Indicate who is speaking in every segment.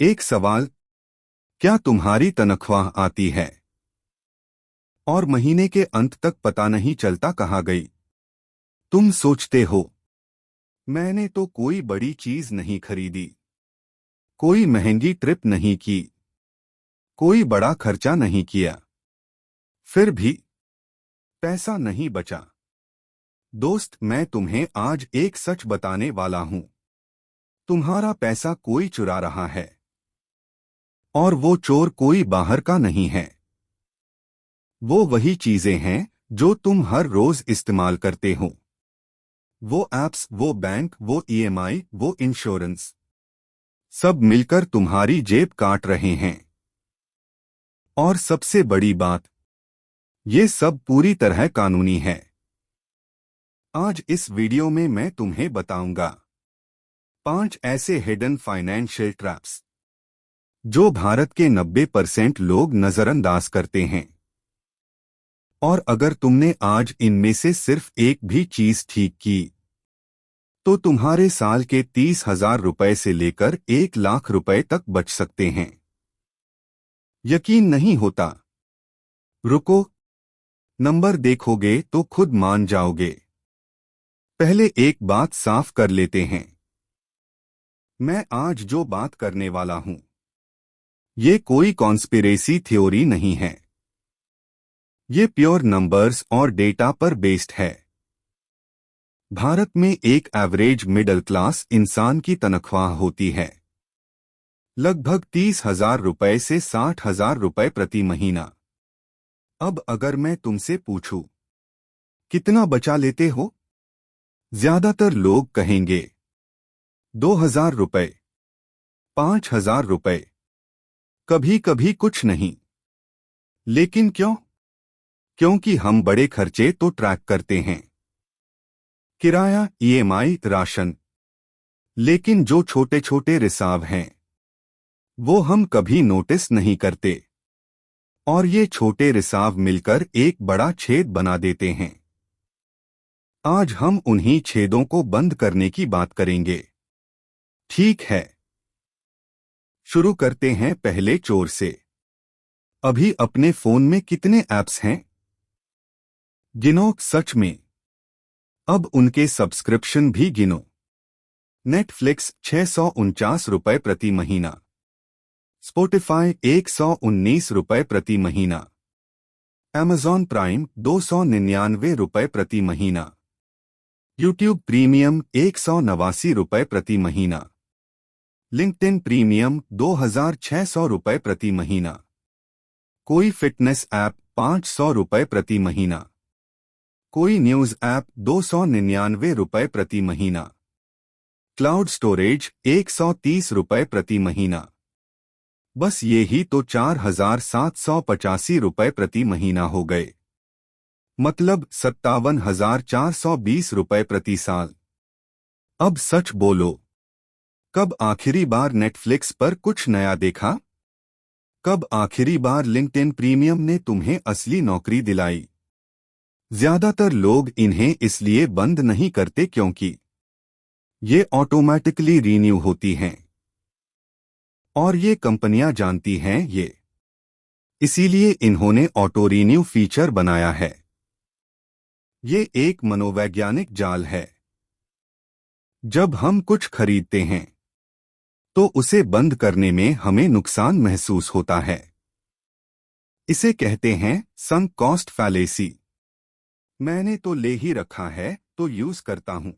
Speaker 1: एक सवाल। क्या तुम्हारी तनख्वाह आती है और महीने के अंत तक पता नहीं चलता कहाँ गई? तुम सोचते हो, मैंने तो कोई बड़ी चीज नहीं खरीदी, कोई महंगी ट्रिप नहीं की, कोई बड़ा खर्चा नहीं किया, फिर भी पैसा नहीं बचा। दोस्त, मैं तुम्हें आज एक सच बताने वाला हूं। तुम्हारा पैसा कोई चुरा रहा है, और वो चोर कोई बाहर का नहीं है। वो वही चीजें हैं जो तुम हर रोज इस्तेमाल करते हो। वो एप्स, वो बैंक, वो ईएमआई, वो इंश्योरेंस, सब मिलकर तुम्हारी जेब काट रहे हैं। और सबसे बड़ी बात, ये सब पूरी तरह कानूनी है। आज इस वीडियो में मैं तुम्हें बताऊंगा 5 ऐसे हिडन फाइनेंशियल ट्रैप्स जो भारत के 90% लोग नजरअंदाज करते हैं। और अगर तुमने आज इनमें से सिर्फ एक भी चीज ठीक की, तो तुम्हारे साल के 30,000 रुपए से लेकर 1 लाख रुपए तक बच सकते हैं। यकीन नहीं होता? रुको, नंबर देखोगे तो खुद मान जाओगे। पहले एक बात साफ कर लेते हैं। मैं आज जो बात करने वाला हूं, ये कोई कॉन्स्पिरेसी थ्योरी नहीं है। ये प्योर नंबर्स और डेटा पर बेस्ड है। भारत में एक एवरेज मिडिल क्लास इंसान की तनख्वाह होती है लगभग 30,000 रुपए से 60,000 रुपए प्रति महीना। अब अगर मैं तुमसे पूछूं, कितना बचा लेते हो? ज्यादातर लोग कहेंगे 2,000 रुपए, 5,000 रुपए, कभी कभी कुछ नहीं। लेकिन क्यों? क्योंकि हम बड़े खर्चे तो ट्रैक करते हैं, किराया, ईएमआई, राशन। लेकिन जो छोटे छोटे रिसाव हैं, वो हम कभी नोटिस नहीं करते। और ये छोटे रिसाव मिलकर एक बड़ा छेद बना देते हैं। आज हम उन्हीं छेदों को बंद करने की बात करेंगे। ठीक है, शुरू करते हैं पहले चोर से। अभी अपने फोन में कितने ऐप्स हैं? गिनो, सच में। अब उनके सब्सक्रिप्शन भी गिनो। नेटफ्लिक्स 649 रुपए प्रति महीना, स्पॉटिफाई 119 रुपए प्रति महीना, अमेजॉन प्राइम 299 रुपए प्रति महीना, यूट्यूब प्रीमियम 189 रुपए प्रति महीना, लिंक्डइन प्रीमियम 2,600 रुपए प्रति महीना, कोई फिटनेस ऐप 500 रुपए प्रति महीना, कोई न्यूज ऐप 299 रुपए प्रति महीना, क्लाउड स्टोरेज 130 रुपए प्रति महीना। बस ये ही तो 4,785 रुपए प्रति महीना हो गए, मतलब 57,420 रुपए प्रति साल। अब सच बोलो, कब आखिरी बार नेटफ्लिक्स पर कुछ नया देखा? कब आखिरी बार लिंक्डइन प्रीमियम ने तुम्हें असली नौकरी दिलाई? ज्यादातर लोग इन्हें इसलिए बंद नहीं करते क्योंकि ये ऑटोमेटिकली रीन्यू होती हैं, और ये कंपनियां जानती हैं ये, इसीलिए इन्होंने ऑटो रीन्यू फीचर बनाया है। ये एक मनोवैज्ञानिक जाल है। जब हम कुछ खरीदते हैं, तो उसे बंद करने में हमें नुकसान महसूस होता है। इसे कहते हैं संक कॉस्ट फैलेसी। मैंने तो ले ही रखा है तो यूज करता हूं,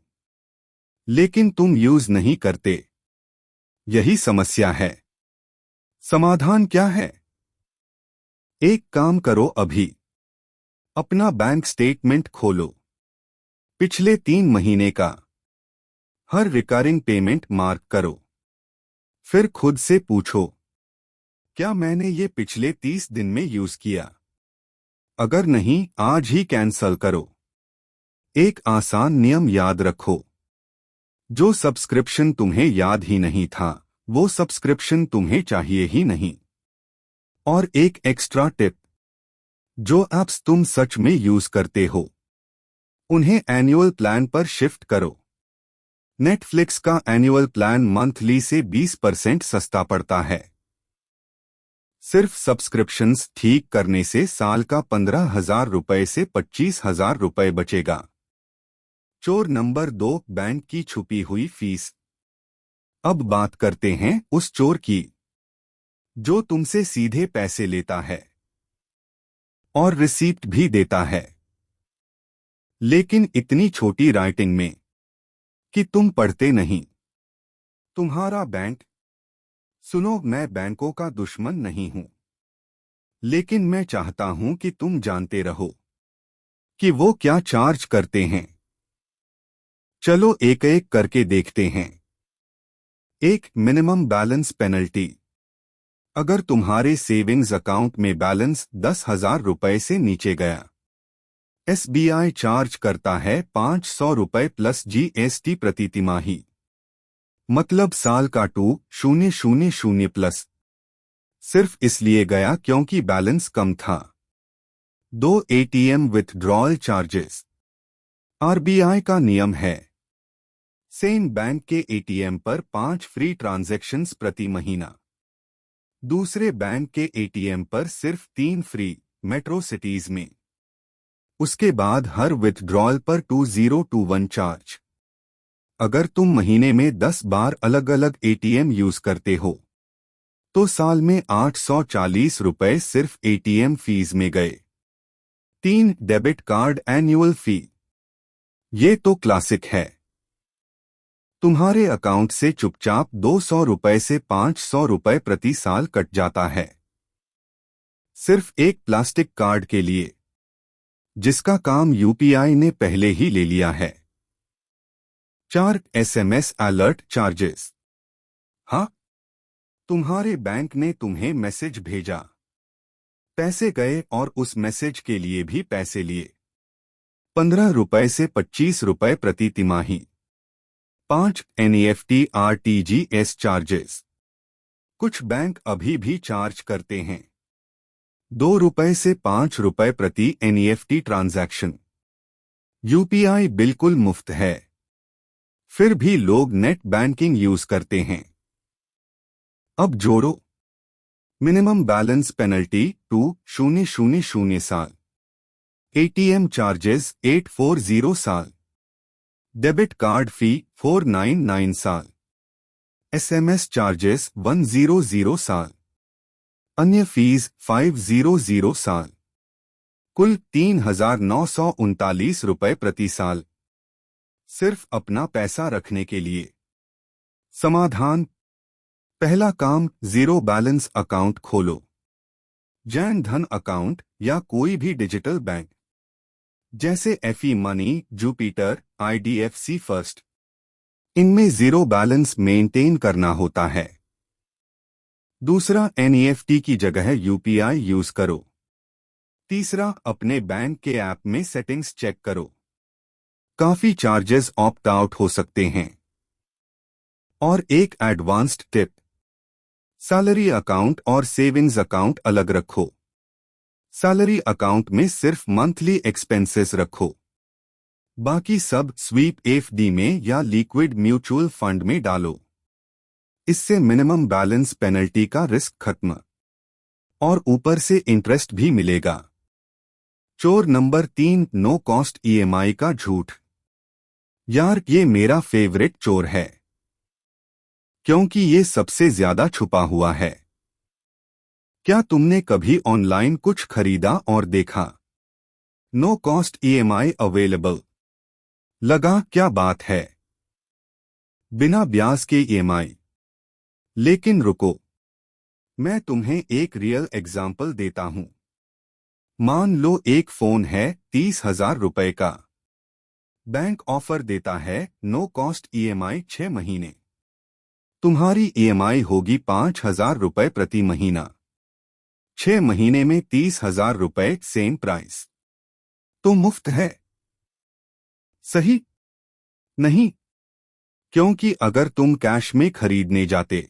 Speaker 1: लेकिन तुम यूज नहीं करते। यही समस्या है। समाधान क्या है? एक काम करो, अभी अपना बैंक स्टेटमेंट खोलो। पिछले 3 महीने का हर रिकरिंग पेमेंट मार्क करो। फिर खुद से पूछो, क्या मैंने ये पिछले 30 दिन में यूज किया? अगर नहीं, आज ही कैंसल करो। एक आसान नियम याद रखो, जो सब्सक्रिप्शन तुम्हें याद ही नहीं था, वो सब्सक्रिप्शन तुम्हें चाहिए ही नहीं। और एक एक्स्ट्रा टिप, जो ऐप्स तुम सच में यूज करते हो, उन्हें एनुअल प्लान पर शिफ्ट करो। नेटफ्लिक्स का एनुअल प्लान मंथली से 20% सस्ता पड़ता है। सिर्फ सब्सक्रिप्शंस ठीक करने से साल का 15,000 रुपए से 25,000 रुपए बचेगा। चोर नंबर 2, बैंक की छुपी हुई फीस। अब बात करते हैं उस चोर की जो तुमसे सीधे पैसे लेता है और रिसीप्ट भी देता है, लेकिन इतनी छोटी राइटिंग में कि तुम पढ़ते नहीं। तुम्हारा बैंक। सुनो, मैं बैंकों का दुश्मन नहीं हूं, लेकिन मैं चाहता हूं कि तुम जानते रहो कि वो क्या चार्ज करते हैं। चलो एक एक करके देखते हैं। एक, मिनिमम बैलेंस पेनल्टी। अगर तुम्हारे सेविंग्स अकाउंट में बैलेंस 10,000 रुपए से नीचे गया, एसबीआई चार्ज करता है 500 रुपए प्लस जीएसटी प्रति तिमाही। मतलब साल का 2000 प्लस। सिर्फ इसलिए गया क्योंकि बैलेंस कम था। 2, एटीएम विथड्रॉल चार्जेस। आरबीआई का नियम है, सेम बैंक के एटीएम पर 5 फ्री ट्रांजैक्शंस प्रति महीना, दूसरे बैंक के एटीएम पर सिर्फ 3 फ्री, मेट्रो सिटीज में। उसके बाद हर विथड्रॉल पर 2021 चार्ज। अगर तुम महीने में 10 बार अलग अलग एटीएम यूज करते हो तो साल में 840 रुपए सिर्फ एटीएम फीस में गए। 3, डेबिट कार्ड एनुअल फी। ये तो क्लासिक है। तुम्हारे अकाउंट से चुपचाप 200 रुपए से 500 रुपए प्रति साल कट जाता है, सिर्फ एक प्लास्टिक कार्ड के लिए जिसका काम यूपीआई ने पहले ही ले लिया है। 4, एसएमएस अलर्ट चार्जेस। हाँ, तुम्हारे बैंक ने तुम्हें मैसेज भेजा, पैसे गए और उस मैसेज के लिए भी पैसे लिए। 15 रुपए से 25 रुपए प्रति तिमाही। 5, एनईएफटी आरटीजीएस चार्जेस। कुछ बैंक अभी भी चार्ज करते हैं 2 रुपए से 5 रुपए प्रति एनईएफटी ट्रांजैक्शन। यूपीआई बिल्कुल मुफ्त है, फिर भी लोग नेट बैंकिंग यूज करते हैं। अब जोड़ो। मिनिमम बैलेंस पेनल्टी 2000 साल, एटीएम चार्जेस 840 साल, डेबिट कार्ड फी 499 साल, एसएमएस चार्जेस 100 साल, अन्य फीस 500 साल, कुल 3,939 रुपए प्रति साल, सिर्फ अपना पैसा रखने के लिए। समाधान। पहला काम, जीरो बैलेंस अकाउंट खोलो। जन धन अकाउंट या कोई भी डिजिटल बैंक जैसे FE money, Jupiter, IDFC first, इनमें जीरो बैलेंस मेंटेन करना होता है। दूसरा, एनईएफटी की जगह यूपीआई यूज करो। तीसरा, अपने बैंक के ऐप में सेटिंग्स चेक करो, काफी चार्जेस ऑप्ट आउट हो सकते हैं। और एक एडवांस्ड टिप, सैलरी अकाउंट और सेविंग्स अकाउंट अलग रखो। सैलरी अकाउंट में सिर्फ मंथली एक्सपेंसेस रखो, बाकी सब स्वीप एफडी में या लिक्विड म्यूचुअल फंड में डालो। इससे मिनिमम बैलेंस पेनल्टी का रिस्क खत्म और ऊपर से इंटरेस्ट भी मिलेगा। चोर नंबर 3, नो कॉस्ट ईएमआई का झूठ। यार, ये मेरा फेवरेट चोर है क्योंकि ये सबसे ज्यादा छुपा हुआ है। क्या तुमने कभी ऑनलाइन कुछ खरीदा और देखा नो कॉस्ट ईएमआई अवेलेबल लगा? क्या बात है, बिना ब्याज के ईएमआई। लेकिन रुको, मैं तुम्हें एक रियल एग्जाम्पल देता हूं। मान लो एक फोन है 30,000 रुपए का। बैंक ऑफर देता है नो कॉस्ट ईएमआई 6 महीने। तुम्हारी ईएमआई होगी 5,000 रुपए प्रति महीना। 6 महीने में 30,000 रुपए, सेम प्राइस। तो मुफ्त है, सही? नहीं, क्योंकि अगर तुम कैश में खरीदने जाते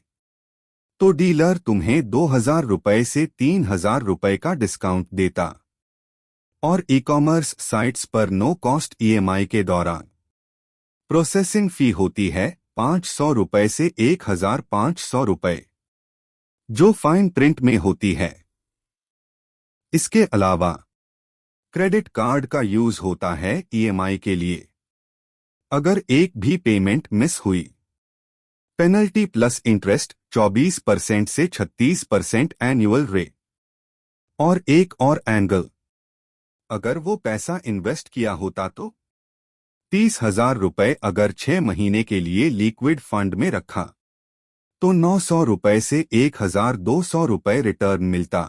Speaker 1: तो डीलर तुम्हें 2,000 रुपए से 3,000 रुपए का डिस्काउंट देता। और ई कॉमर्स साइट्स पर नो कॉस्ट ईएमआई के दौरान प्रोसेसिंग फी होती है 500 रुपए से 1500 रुपए, जो फाइन प्रिंट में होती है। इसके अलावा क्रेडिट कार्ड का यूज होता है ईएमआई के लिए। अगर एक भी पेमेंट मिस हुई, पेनल्टी प्लस इंटरेस्ट 24% से 36% एनुअल रेट। और एक और एंगल, अगर वो पैसा इन्वेस्ट किया होता तो 30,000 रुपए अगर 6 महीने के लिए लिक्विड फंड में रखा तो 900 रुपए से 1,200 रुपए रिटर्न मिलता।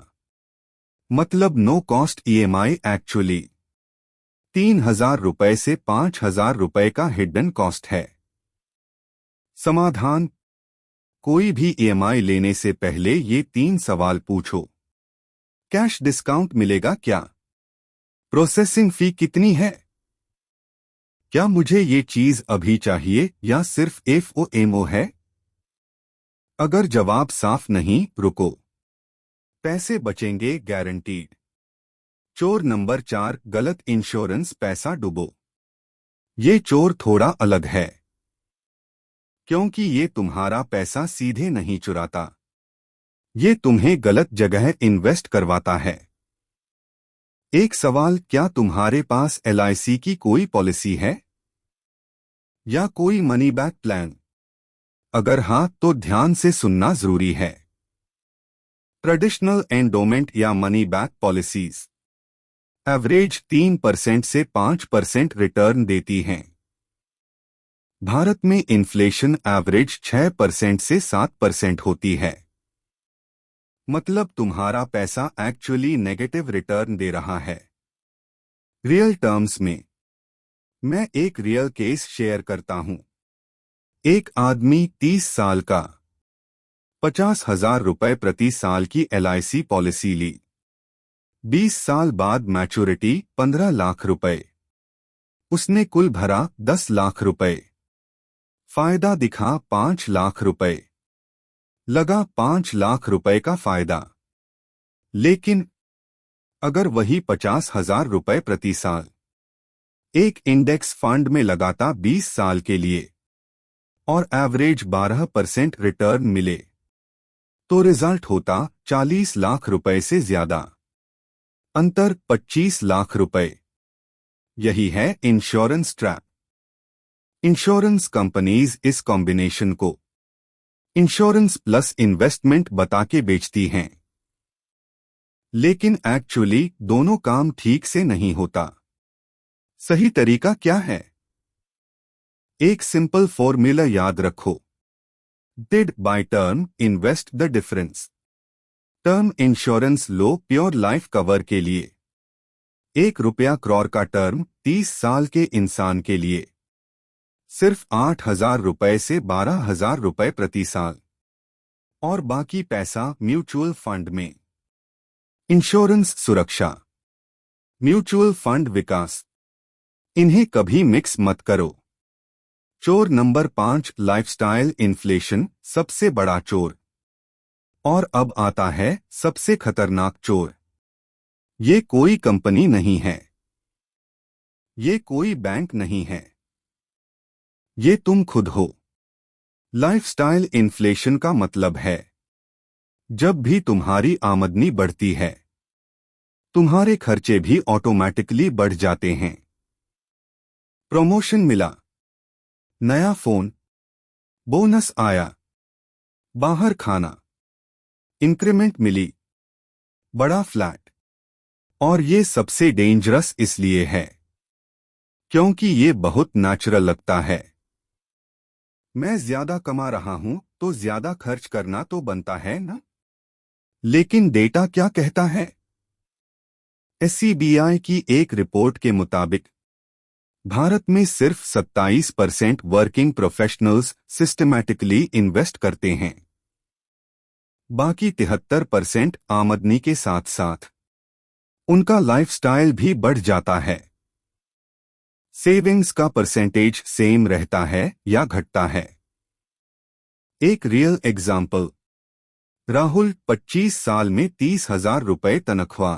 Speaker 1: मतलब नो कॉस्ट ईएमआई एक्चुअली 3,000 रुपए से 5,000 रुपए का हिडन कॉस्ट है। समाधान, कोई भी ईएमआई लेने से पहले ये 3 सवाल पूछो। कैश डिस्काउंट मिलेगा क्या? प्रोसेसिंग फी कितनी है? क्या मुझे ये चीज अभी चाहिए या सिर्फ एफओएमओ है? अगर जवाब साफ नहीं, रुको। पैसे बचेंगे गारंटीड। चोर नंबर 4, गलत इंश्योरेंस पैसा डुबो। ये चोर थोड़ा अलग है, क्योंकि ये तुम्हारा पैसा सीधे नहीं चुराता, ये तुम्हें गलत जगह इन्वेस्ट करवाता है। एक सवाल, क्या तुम्हारे पास एलआईसी की कोई पॉलिसी है या कोई मनी बैक प्लान? अगर हाँ, तो ध्यान से सुनना जरूरी है। ट्रेडिशनल एंडोमेंट या मनी बैक पॉलिसीज एवरेज 3% से 5% रिटर्न देती हैं। भारत में इन्फ्लेशन एवरेज 6% से 7% होती है। मतलब तुम्हारा पैसा एक्चुअली नेगेटिव रिटर्न दे रहा है। रियल टर्म्स में मैं एक रियल केस शेयर करता हूं। एक आदमी 30 साल का 50,000 रुपए प्रति साल की एलआईसी पॉलिसी ली। 20 साल बाद मैच्योरिटी 15 लाख रुपए। उसने कुल भरा 10 लाख रुपए। फायदा दिखा 5 लाख रुपए। लगा 5 लाख रुपए का फायदा। लेकिन अगर वही 50,000 रुपए प्रति साल एक इंडेक्स फंड में लगाता 20 साल के लिए और एवरेज 12% रिटर्न मिले, तो रिजल्ट होता 40 लाख रुपए से ज्यादा। अंतर 25 लाख रुपए। यही है इंश्योरेंस ट्रैप। इंश्योरेंस कंपनीज इस कॉम्बिनेशन को इंश्योरेंस प्लस इन्वेस्टमेंट बता के बेचती हैं, लेकिन एक्चुअली दोनों काम ठीक से नहीं होता। सही तरीका क्या है? एक सिंपल फॉर्मूला याद रखो। Did by term, invest the difference. Term insurance low pure life cover के लिए 1 रुपया करोड़ का टर्म 30 साल के इंसान के लिए सिर्फ 8,000 रुपए से 12,000 रुपए प्रति साल, और बाकी पैसा म्यूचुअल फंड में। इंश्योरेंस सुरक्षा, म्यूचुअल फंड विकास, इन्हें कभी मिक्स मत करो। चोर नंबर 5, लाइफस्टाइल इन्फ्लेशन सबसे बड़ा चोर। और अब आता है सबसे खतरनाक चोर। ये कोई कंपनी नहीं है, ये कोई बैंक नहीं है, ये तुम खुद हो। लाइफस्टाइल इन्फ्लेशन का मतलब है जब भी तुम्हारी आमदनी बढ़ती है, तुम्हारे खर्चे भी ऑटोमेटिकली बढ़ जाते हैं। प्रमोशन मिला, नया फोन, बोनस आया, बाहर खाना, इंक्रीमेंट मिली, बड़ा फ्लैट। और ये सबसे डेंजरस इसलिए है क्योंकि ये बहुत नेचुरल लगता है। मैं ज्यादा कमा रहा हूं तो ज्यादा खर्च करना तो बनता है ना? लेकिन डेटा क्या कहता है? एससीबीआई की एक रिपोर्ट के मुताबिक भारत में सिर्फ 27% वर्किंग प्रोफेशनल्स सिस्टमैटिकली इन्वेस्ट करते हैं। बाकी 73% आमदनी के साथ साथ उनका लाइफस्टाइल भी बढ़ जाता है। सेविंग्स का परसेंटेज सेम रहता है या घटता है। एक रियल एग्जाम्पल, राहुल 25 साल में 30,000 रुपए तनख्वाह,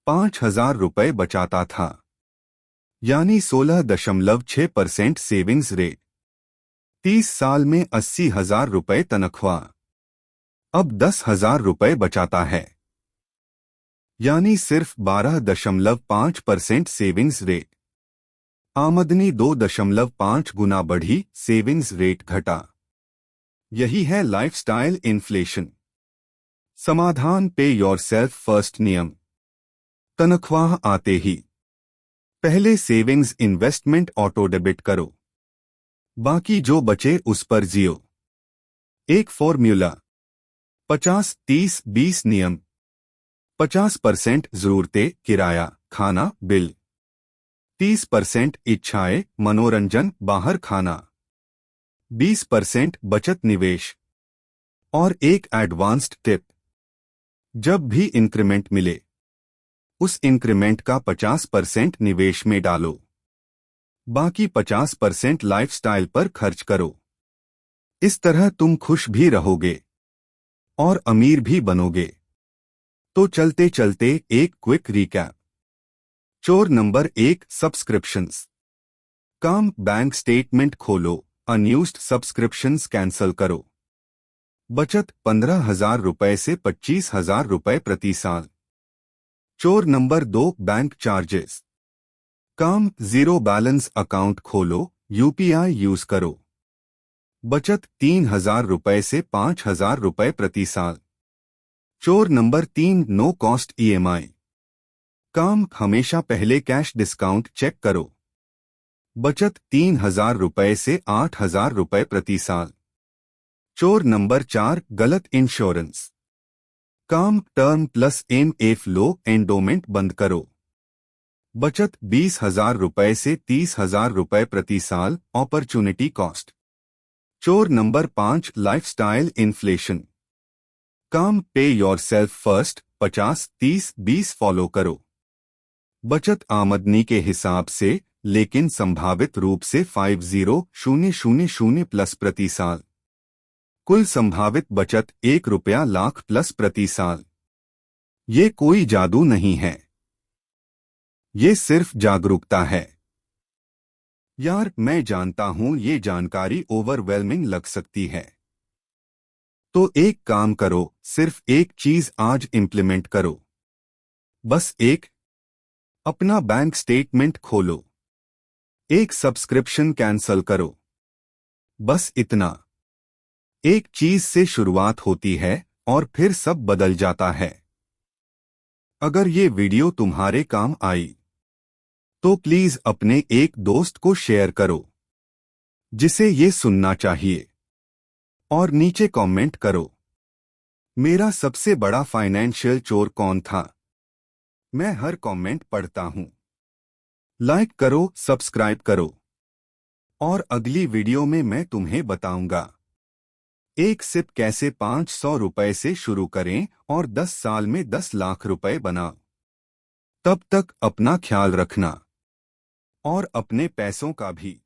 Speaker 1: 5,000 रुपए बचाता था। यानी 16.6% सेविंग्स रेट। 30 साल में 80,000 रुपये तनख्वाह, अब 10,000 रुपये बचाता है, यानी सिर्फ 12.5% सेविंग्स रेट। आमदनी 2.5 गुना बढ़ी, सेविंग्स रेट घटा। यही है लाइफस्टाइल इन्फ्लेशन। समाधान, पे योरसेल्फ फर्स्ट नियम। तनख्वाह आते ही पहले सेविंग्स इन्वेस्टमेंट ऑटो डेबिट करो, बाकी जो बचे उस पर जियो। एक फॉर्मूला, 50-30-20 नियम। 50% जरूरतें, किराया, खाना, बिल। 30% इच्छाएं, मनोरंजन, बाहर खाना। 20% बचत, निवेश। और एक एडवांस्ड टिप, जब भी इंक्रीमेंट मिले उस इंक्रीमेंट का 50% निवेश में डालो, बाकी 50% लाइफस्टाइल पर खर्च करो। इस तरह तुम खुश भी रहोगे और अमीर भी बनोगे। तो चलते चलते एक क्विक रिकैप। चोर नंबर 1, सब्सक्रिप्शंस। काम, बैंक स्टेटमेंट खोलो, अनयूज्ड सब्सक्रिप्शंस कैंसल करो। बचत 15,000 रुपए से 25,000 रुपए प्रति साल। चोर नंबर 2, बैंक चार्जेस। काम, जीरो बैलेंस अकाउंट खोलो, यूपीआई यूज करो। बचत 3,000 रुपए से 5,000 रुपए प्रति साल। चोर नंबर 3, नो कॉस्ट ईएमआई। काम, हमेशा पहले कैश डिस्काउंट चेक करो। बचत 3,000 रुपए से 8,000 रुपए प्रति साल। चोर नंबर 4, गलत इंश्योरेंस। काम, टर्म प्लस एमएफ लो एंडोमेंट बंद करो। बचत 20,000 रुपए से 30,000 रुपए प्रति साल, अपॉर्चुनिटी कॉस्ट। चोर नंबर 5, लाइफस्टाइल इन्फ्लेशन। काम, पे योरसेल्फ फर्स्ट, 50-30-20 फॉलो करो। बचत आमदनी के हिसाब से, लेकिन संभावित रूप से 50,000 प्लस प्रति साल। कुल संभावित बचत 1 रुपया लाख प्लस प्रति साल। ये कोई जादू नहीं है, ये सिर्फ जागरूकता है। यार, मैं जानता हूं ये जानकारी ओवरवेलमिंग लग सकती है। तो एक काम करो, सिर्फ एक चीज आज इंप्लीमेंट करो। बस एक, अपना बैंक स्टेटमेंट खोलो। एक सब्सक्रिप्शन कैंसल करो। बस इतना। एक चीज से शुरुआत होती है और फिर सब बदल जाता है। अगर ये वीडियो तुम्हारे काम आई तो प्लीज अपने एक दोस्त को शेयर करो जिसे ये सुनना चाहिए, और नीचे कमेंट करो, मेरा सबसे बड़ा फाइनेंशियल चोर कौन था। मैं हर कमेंट पढ़ता हूं। लाइक करो, सब्सक्राइब करो, और अगली वीडियो में मैं तुम्हें बताऊंगा एक सिप कैसे 500 रुपए से शुरू करें और 10 साल में 10 लाख रुपए बनाओ। तब तक अपना ख्याल रखना और अपने पैसों का भी।